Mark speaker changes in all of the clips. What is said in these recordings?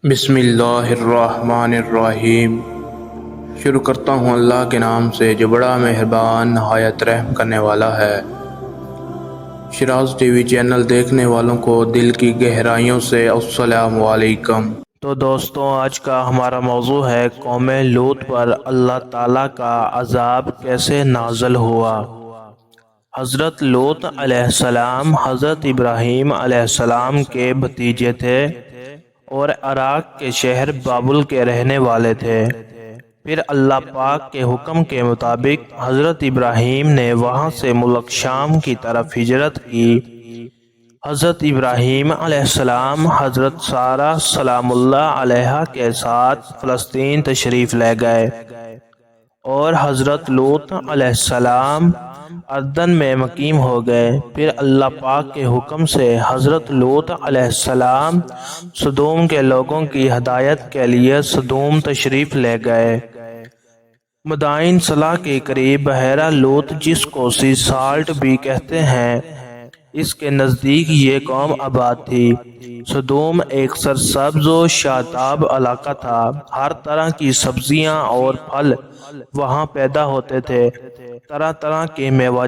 Speaker 1: بسم اللہ الرحمن الرحیم۔ شروع کرتا ہوں اللہ کے نام سے جو بڑا مہربان نہایت رحم کرنے والا ہے۔ شراز ٹی وی چینل دیکھنے والوں کو دل کی گہرائیوں سے السلام علیکم۔ تو دوستوں، آج کا ہمارا موضوع ہے قوم لوط پر اللہ تعالیٰ کا عذاب کیسے نازل ہوا۔ حضرت لوط علیہ السلام حضرت ابراہیم علیہ السلام کے بھتیجے تھے اور عراق کے شہر بابل کے رہنے والے تھے۔ پھر اللہ پاک کے حکم کے مطابق حضرت ابراہیم نے وہاں سے ملک شام کی طرف ہجرت کی۔ حضرت ابراہیم علیہ السلام حضرت سارہ سلام اللہ علیہا کے ساتھ فلسطین تشریف لے گئے اور حضرت لوط علیہ السلام اردن میں مقیم ہو گئے۔ پھر اللہ پاک کے حکم سے حضرت لوط علیہ السلام سدوم کے لوگوں کی ہدایت کے لیے سدوم تشریف لے گئے۔ مدائن صلاح کے قریب بحیرہ لوط، جس کو سی سالٹ بھی کہتے ہیں، اس کے نزدیک یہ قوم آباد تھی۔ سدوم ایک سرسبز و شاداب علاقہ تھا۔ ہر طرح کی سبزیاں اور پھل وہاں پیدا ہوتے تھے۔ طرح طرح کے میوہ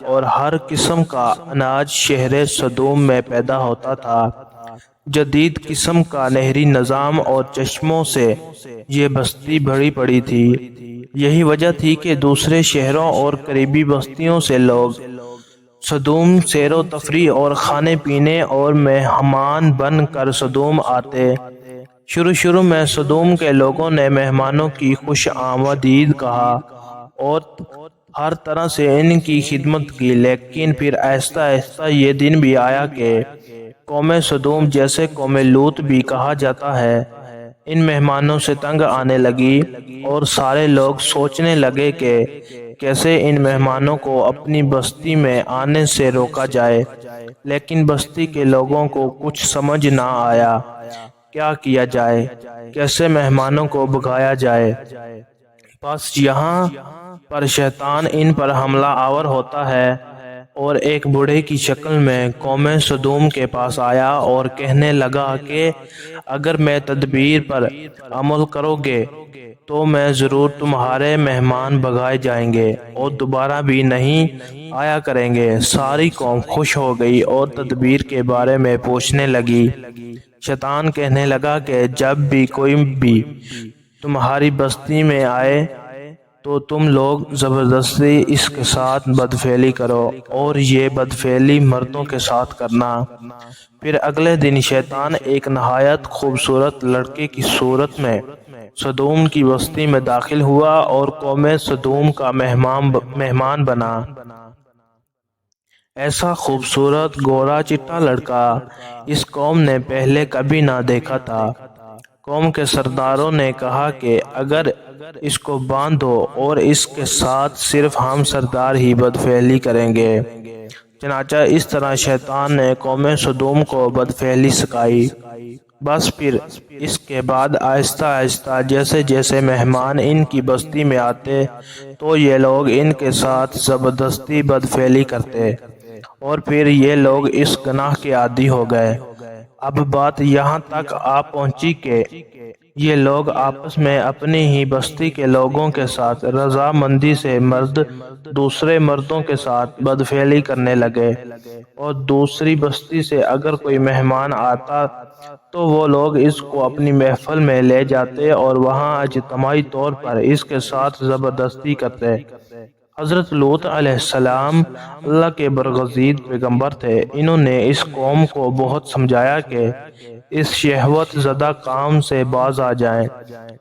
Speaker 1: اور ہر قسم کا اناج شہر سدوم میں پیدا ہوتا تھا۔ جدید قسم کا نہری نظام اور چشموں سے یہ بستی بھری پڑی تھی۔ یہی وجہ تھی کہ دوسرے شہروں اور قریبی بستیوں سے لوگ سدوم سیر و تفریح اور کھانے پینے اور مہمان بن کر سدوم آتے۔ شروع میں سدوم کے لوگوں نے مہمانوں کی خوش آمدید کہا اور ہر طرح سے ان کی خدمت کی، لیکن پھر آہستہ آہستہ یہ دن بھی آیا کہ قوم سدوم، جیسے قوم لوط بھی کہا جاتا ہے، ان مہمانوں سے تنگ آنے لگی اور سارے لوگ سوچنے لگے کہ کیسے ان مہمانوں کو اپنی بستی میں آنے سے روکا جائے۔ لیکن بستی کے لوگوں کو کچھ سمجھ نہ آیا کیا کیا جائے، کیسے مہمانوں کو بھگایا جائے۔ بس یہاں پر شیطان ان پر حملہ آور ہوتا ہے اور ایک بوڑھے کی شکل میں قوم سدوم کے پاس آیا اور کہنے لگا کہ اگر میں تدبیر پر عمل کرو گے تو میں ضرور تمہارے مہمان بھگائے جائیں گے اور دوبارہ بھی نہیں آیا کریں گے۔ ساری قوم خوش ہو گئی اور تدبیر کے بارے میں پوچھنے لگی۔ شیطان کہنے لگا کہ جب بھی کوئی بھی تمہاری بستی میں آئے تو تم لوگ زبردستی اس کے ساتھ بدفعلی کرو، اور یہ بدفعلی مردوں کے ساتھ کرنا۔ پھر اگلے دن شیطان ایک نہایت خوبصورت لڑکے کی صورت میں سدوم کی بستی میں داخل ہوا اور قوم سدوم کا مہمان بنا۔ ایسا خوبصورت گورا چٹا لڑکا اس قوم نے پہلے کبھی نہ دیکھا تھا۔ قوم کے سرداروں نے کہا کہ اگر اس کو باندھو اور اس کے ساتھ صرف ہم سردار ہی بدفعلی کریں گے۔ چنانچہ اس طرح شیطان نے قوم سدوم کو بدفعلی سکھائی۔ بس پھر اس کے بعد آہستہ آہستہ جیسے جیسے مہمان ان کی بستی میں آتے تو یہ لوگ ان کے ساتھ زبردستی بدفعلی کرتے اور پھر یہ لوگ اس گناہ کے عادی ہو گئے۔ اب بات یہاں تک آ پہنچی کہ یہ لوگ آپس میں اپنی ہی بستی کے لوگوں کے ساتھ رضامندی سے مرد دوسرے مردوں کے ساتھ بدفعلی کرنے لگے، اور دوسری بستی سے اگر کوئی مہمان آتا تو وہ لوگ اس کو اپنی محفل میں لے جاتے اور وہاں اجتماعی طور پر اس کے ساتھ زبردستی کرتے۔ حضرت لوط علیہ السلام اللہ کے برگزید پیغمبر تھے۔ انہوں نے اس قوم کو بہت سمجھایا کہ اس شہوت زدہ کام سے باز آ جائیں،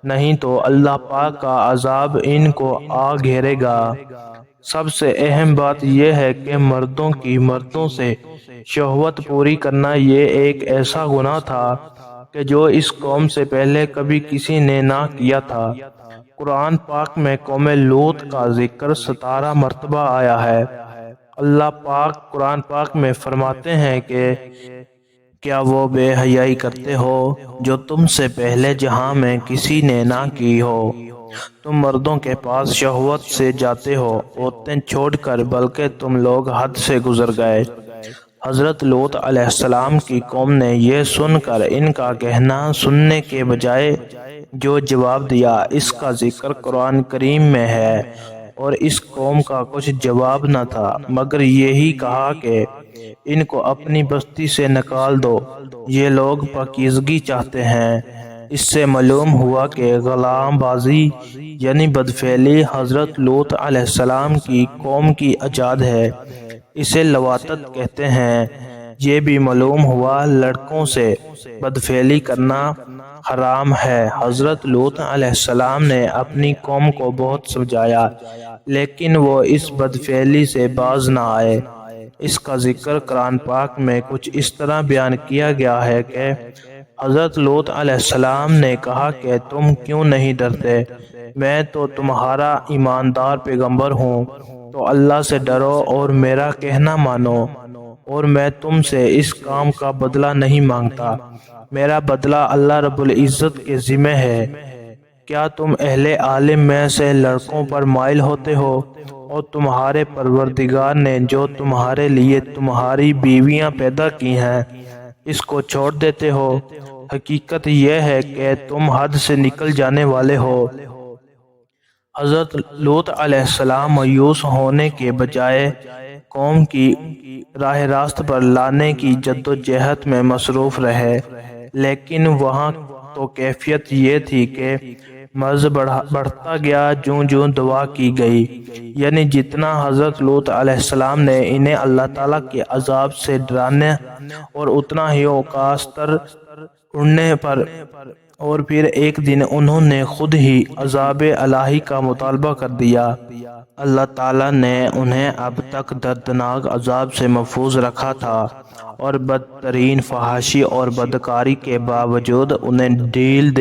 Speaker 1: نہیں تو اللہ پاک کا عذاب ان کو آ گھیرے گا۔ سب سے اہم بات یہ ہے کہ مردوں کی مردوں سے شہوت پوری کرنا یہ ایک ایسا گناہ تھا کہ جو اس قوم سے پہلے کبھی کسی نے نہ کیا تھا۔ قرآن پاک میں قوم لوط کا ذکر 17 مرتبہ آیا ہے۔ اللہ پاک قرآن پاک میں فرماتے ہیں کہ کیا وہ بے حیائی کرتے ہو جو تم سے پہلے جہاں میں کسی نے نہ کی ہو؟ تم مردوں کے پاس شہوت سے جاتے ہو، عورتیں چھوڑ کر، بلکہ تم لوگ حد سے گزر گئے۔
Speaker 2: حضرت لوط علیہ السلام کی قوم نے یہ سن کر ان کا کہنا سننے کے بجائے جو جواب دیا اس کا ذکر قرآن کریم میں ہے، اور اس قوم کا کچھ جواب نہ تھا مگر یہی کہا کہ ان کو اپنی بستی سے نکال دو، یہ لوگ پاکیزگی چاہتے ہیں۔ اس سے معلوم ہوا کہ غلام بازی یعنی بدفعلی حضرت لوط علیہ السلام کی قوم کی ایجاد ہے، اسے لواطت کہتے ہیں۔ یہ بھی معلوم ہوا لڑکوں سے بدفعلی کرنا حرام ہے۔ حضرت لوط علیہ السلام نے اپنی قوم کو بہت سمجھایا لیکن وہ اس بدفعلی سے باز نہ آئے۔ اس کا ذکر قرآن پاک میں کچھ اس طرح بیان کیا گیا ہے کہ حضرت لوط علیہ السلام نے کہا کہ تم کیوں نہیں ڈرتے؟ میں تو تمہارا ایماندار پیغمبر ہوں، تو اللہ سے ڈرو اور میرا کہنا مانو، اور میں تم سے اس کام کا بدلہ نہیں مانگتا، میرا بدلہ اللہ رب العزت کے ذمہ ہے۔ کیا تم اہل عالم میں سے لڑکوں پر مائل ہوتے ہو، اور تمہارے پروردگار نے جو تمہارے لیے تمہاری بیویاں پیدا کی ہیں اس کو چھوڑ دیتے ہو؟ حقیقت یہ ہے کہ تم حد سے نکل جانے والے ہو۔ حضرت لوط علیہ السلام مایوس ہونے کے بجائے قوم کی راہ راست پر لانے کی جدوجہد میں مصروف رہے، لیکن وہاں تو کیفیت یہ تھی کہ مرض بڑھتا گیا جوں جوں دعا کی گئی، یعنی جتنا حضرت لوط علیہ السلام نے انہیں اللہ تعالیٰ کے عذاب سے ڈرانا اور اتنا ہی اوقاستر اڑنے پر، اور پھر ایک دن انہوں نے خود ہی عذاب الہی کا مطالبہ کر دیا۔ اللہ تعالیٰ نے انہیں اب تک دردناک عذاب سے محفوظ رکھا تھا، اور بدترین فحاشی اور بدکاری کے باوجود انہیں ڈھیل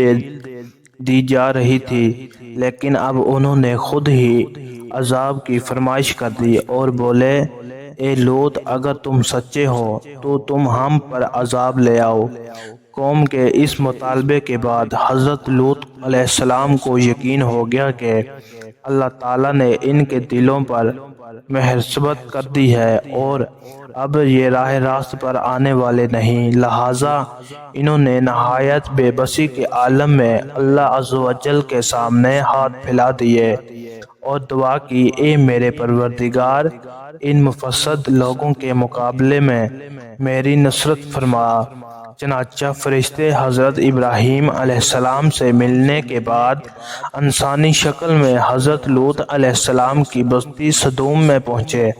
Speaker 2: دی جا رہی تھی، لیکن اب انہوں نے خود ہی عذاب کی فرمائش کر دی اور بولے، اے لوط اگر تم سچے ہو تو تم ہم پر عذاب لے آؤ۔ قوم کے اس مطالبے کے بعد حضرت لوط علیہ السلام کو یقین ہو گیا کہ اللہ تعالیٰ نے ان کے دلوں پر محرصبت کر دی ہے اور اب یہ راہ راست پر آنے والے نہیں، لہٰذا انہوں نے نہایت بے بسی کے عالم میں اللہ عز و جل کے سامنے ہاتھ پھیلا دیے اور دعا کی، اے میرے پروردگار، ان مفسد لوگوں کے مقابلے میں میری نصرت فرما۔ چنانچہ فرشتے حضرت ابراہیم علیہ السلام سے ملنے کے بعد انسانی شکل میں حضرت لوط علیہ السلام کی بستی سدوم میں پہنچے۔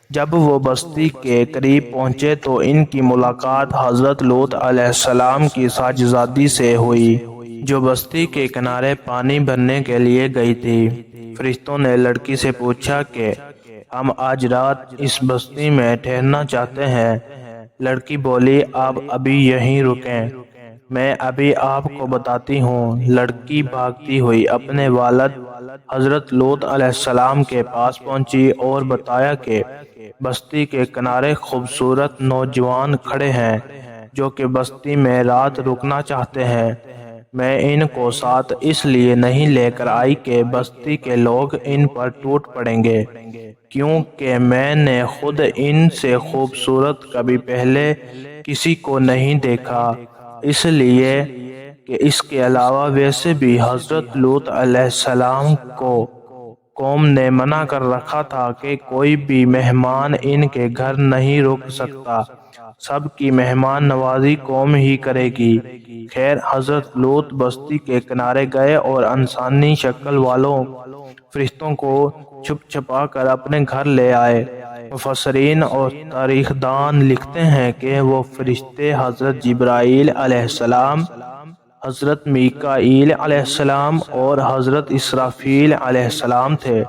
Speaker 2: جب وہ بستی کے قریب پہنچے تو ان کی ملاقات حضرت لوط علیہ السلام کی صاحبزادی سے ہوئی، جو بستی کے کنارے پانی بھرنے کے لیے گئی تھی۔ فرشتوں نے لڑکی سے پوچھا کہ ہم آج رات اس بستی میں ٹھہرنا چاہتے ہیں۔ لڑکی بولی، آپ ابھی یہیں رکیں، میں ابھی آپ کو بتاتی ہوں۔ لڑکی بھاگتی ہوئی اپنے والد حضرت لوط علیہ السلام کے پاس پہنچی اور بتایا کہ بستی کے کنارے خوبصورت نوجوان کھڑے ہیں جو کہ بستی میں رات رکنا چاہتے ہیں۔ میں ان کو ساتھ اس لیے نہیں لے کر آئی کہ بستی کے لوگ ان پر ٹوٹ پڑیں گے، کیونکہ میں نے خود ان سے خوبصورت کبھی پہلے کسی کو نہیں دیکھا، اس لیے کہ اس کے علاوہ ویسے بھی حضرت لوط علیہ السلام کو قوم نے منع کر رکھا تھا کہ کوئی بھی مہمان ان کے گھر نہیں رک سکتا، سب کی مہمان نوازی قوم ہی کرے گی۔ خیر، حضرت لوط بستی کے کنارے گئے اور انسانی شکل والوں فرشتوں کو چھپ چھپا کر اپنے گھر لے آئے۔ مفسرین اور تاریخ دان لکھتے ہیں کہ وہ فرشتے حضرت جبرائیل علیہ السلام، حضرت میکائیل علیہ السلام اور حضرت اسرافیل علیہ السلام تھے،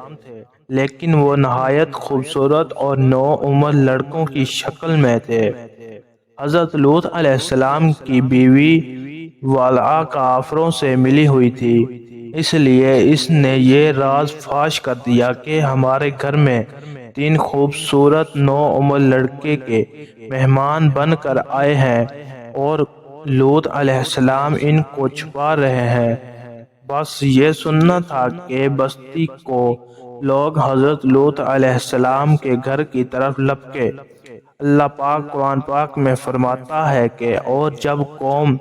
Speaker 2: لیکن وہ نہایت خوبصورت اور نوعمر لڑکوں کی شکل میں تھے۔ حضرت لوط علیہ السلام کی بیوی والعہ کافروں سے ملی ہوئی تھی، اس لیے اس نے یہ راز فاش کر دیا کہ ہمارے گھر میں 3 خوبصورت نوعمر لڑکے کے مہمان بن کر آئے ہیں اور لوط علیہ السلام ان کو چھپا رہے ہیں۔ بس یہ سننا تھا کہ بستی کو لوگ حضرت لوط علیہ السلام کے گھر کی طرف لپکے۔ اللہ پاک قرآن پاک میں فرماتا ہے کہ اور جب قوم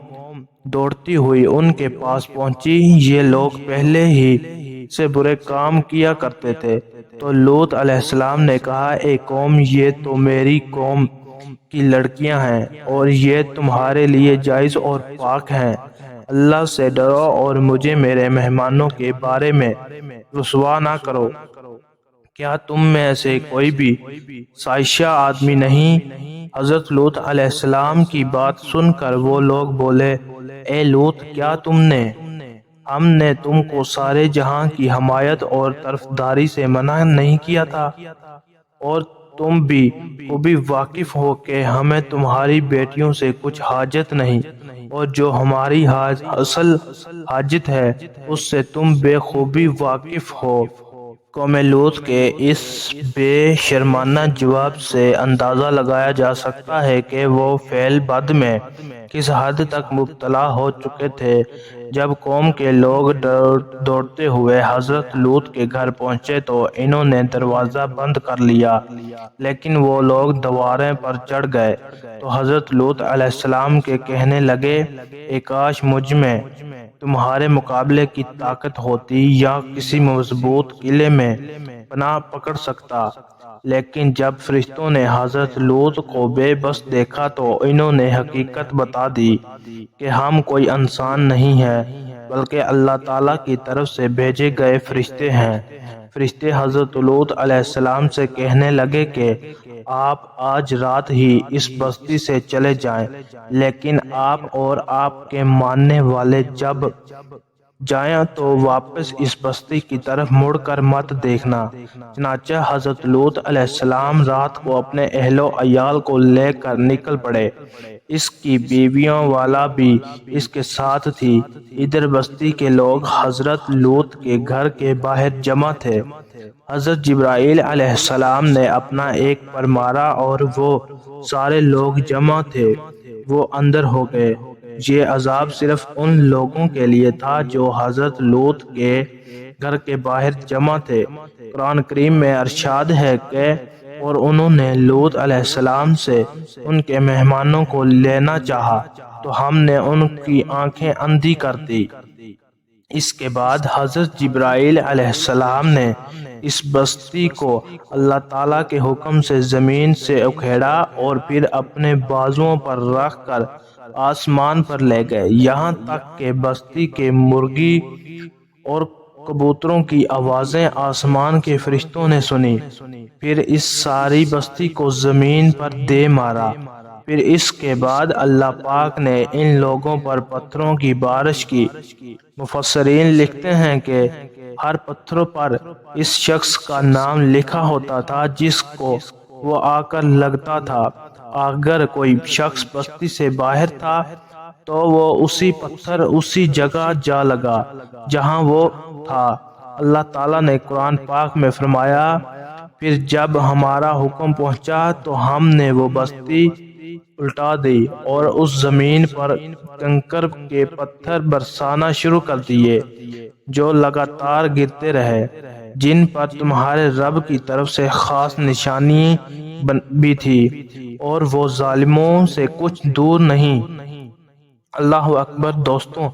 Speaker 2: دوڑتی ہوئی ان کے پاس پہنچی، یہ لوگ پہلے ہی سے برے کام کیا کرتے تھے، تو لوط علیہ السلام نے کہا، اے قوم، یہ تو میری قوم کی لڑکیاں ہیں اور یہ تمہارے لیے جائز اور پاک ہیں، اللہ سے ڈرو اور مجھے میرے مہمانوں کے بارے میں رسوا نہ کرو۔ کیا تم میں سے کوئی بھی سائشہ آدمی نہیں؟ حضرت لوط علیہ السلام کی بات سن کر وہ لوگ بولے، اے لوط، کیا ہم نے تم کو سارے جہاں کی حمایت اور طرفداری سے منع نہیں کیا تھا؟ اور تم بھی خوبی واقف ہو کہ ہمیں تمہاری بیٹیوں سے کچھ حاجت نہیں، اور جو ہماری اصل حاجت ہے اس سے تم بے خوبی واقف ہو۔ قوم لوط کے اس بے شرمانہ جواب سے اندازہ لگایا جا سکتا ہے کہ وہ فعل بد میں کس حد تک مبتلا ہو چکے تھے۔ جب قوم کے لوگ دوڑتے ہوئے حضرت لوط کے گھر پہنچے تو انہوں نے دروازہ بند کر لیا، لیکن وہ لوگ دیواریں پر چڑھ گئے تو حضرت لوط علیہ السلام کے کہنے لگے، اے کاش مجھ میں تمہارے مقابلے کی طاقت ہوتی یا کسی مضبوط قلعے میں پناہ پکڑ سکتا۔ لیکن جب فرشتوں نے حضرت لوط کو بے بس دیکھا تو انہوں نے حقیقت بتا دی کہ ہم کوئی انسان نہیں ہیں بلکہ اللہ تعالیٰ کی طرف سے بھیجے گئے فرشتے ہیں۔ فرشتے حضرت لوط علیہ السلام سے کہنے لگے کہ آپ آج رات ہی اس بستی سے چلے جائیں، لیکن آپ اور آپ کے ماننے والے جب جائیں تو واپس اس بستی کی طرف مڑ کر مت دیکھنا۔ چنانچہ حضرت لوط علیہ السلام رات کو اپنے اہل و عیال کو لے کر نکل پڑے، اس کی بیویوں والا بھی اس کے ساتھ تھی۔ ادھر بستی کے لوگ حضرت لوط کے گھر کے باہر جمع تھے۔ حضرت جبرائیل علیہ السلام نے اپنا ایک پر مارا اور وہ سارے لوگ جمع تھے وہ اندر ہو گئے۔ یہ عذاب صرف ان لوگوں کے لیے تھا جو حضرت لوط کے گھر کے باہر جمع تھے۔ قرآن کریم میں ارشاد ہے کہ اور انہوں نے لوط علیہ السلام سے ان کے مہمانوں کو لینا چاہا تو ہم نے ان کی آنکھیں اندھی کر دی۔ اس کے بعد حضرت جبرائیل علیہ السلام نے اس بستی کو اللہ تعالیٰ کے حکم سے زمین سے اکھیڑا اور پھر اپنے بازوؤں پر رکھ کر آسمان پر لے گئے، یہاں تک کہ بستی کے مرغی اور کبوتروں کی آوازیں آسمان کے فرشتوں نے سنی۔ پھر اس ساری بستی کو زمین پر دے مارا۔ پھر اس کے بعد اللہ پاک نے ان لوگوں پر پتھروں کی بارش کی۔ مفسرین لکھتے ہیں کہ ہر پتھر پر اس شخص کا نام لکھا ہوتا تھا جس کو وہ آ کر لگتا تھا۔ اگر کوئی شخص بستی سے باہر تھا تو وہ اسی جگہ جا لگا جہاں وہ تھا۔ اللہ تعالیٰ نے قرآن پاک میں فرمایا، پھر جب ہمارا حکم پہنچا تو ہم نے وہ بستی الٹا دی اور اس زمین پر کنکر کے پتھر برسانا شروع کر دیے جو لگاتار گرتے رہے، جن پر تمہارے رب کی طرف سے خاص نشانی بھی تھی اور وہ ظالموں سے کچھ دور نہیں۔ اللہ اکبر۔ دوستوں،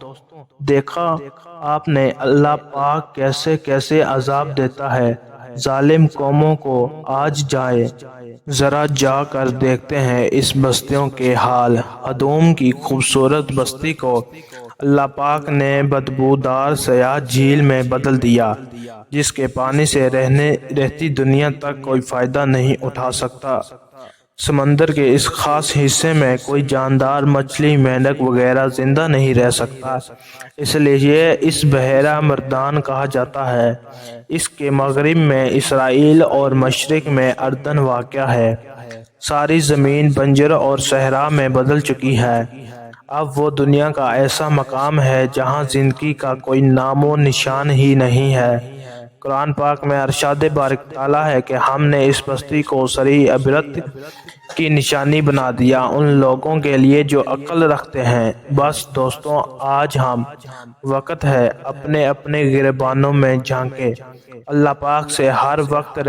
Speaker 2: دیکھا آپ نے اللہ پاک کیسے کیسے عذاب دیتا ہے ظالم قوموں کو۔ آج جائیں ذرا جا کر دیکھتے ہیں اس بستیوں کے حال۔ ادوم کی خوبصورت بستی کو اللہ پاک نے بدبودار سیاہ جھیل میں بدل دیا جس کے پانی سے رہتی دنیا تک کوئی فائدہ نہیں اٹھا سکتا۔ سمندر کے اس خاص حصے میں کوئی جاندار مچھلی، مینڈک وغیرہ زندہ نہیں رہ سکتا، اس لیے اس بحیرہ مردان کہا جاتا ہے۔ اس کے مغرب میں اسرائیل اور مشرق میں اردن واقع ہے۔ ساری زمین بنجر اور صحرا میں بدل چکی ہے۔ اب وہ دنیا کا ایسا مقام ہے جہاں زندگی کا کوئی نام و نشان ہی نہیں ہے۔ قرآن پاک میں ارشاد بارک تعالیٰ ہے کہ ہم نے اس بستی کو صریح عبرت کی نشانی بنا دیا ان لوگوں کے لیے جو عقل رکھتے ہیں۔ بس دوستوں، آج ہم وقت ہے اپنے اپنے گریبانوں میں جھانکیں، اللہ پاک سے ہر وقت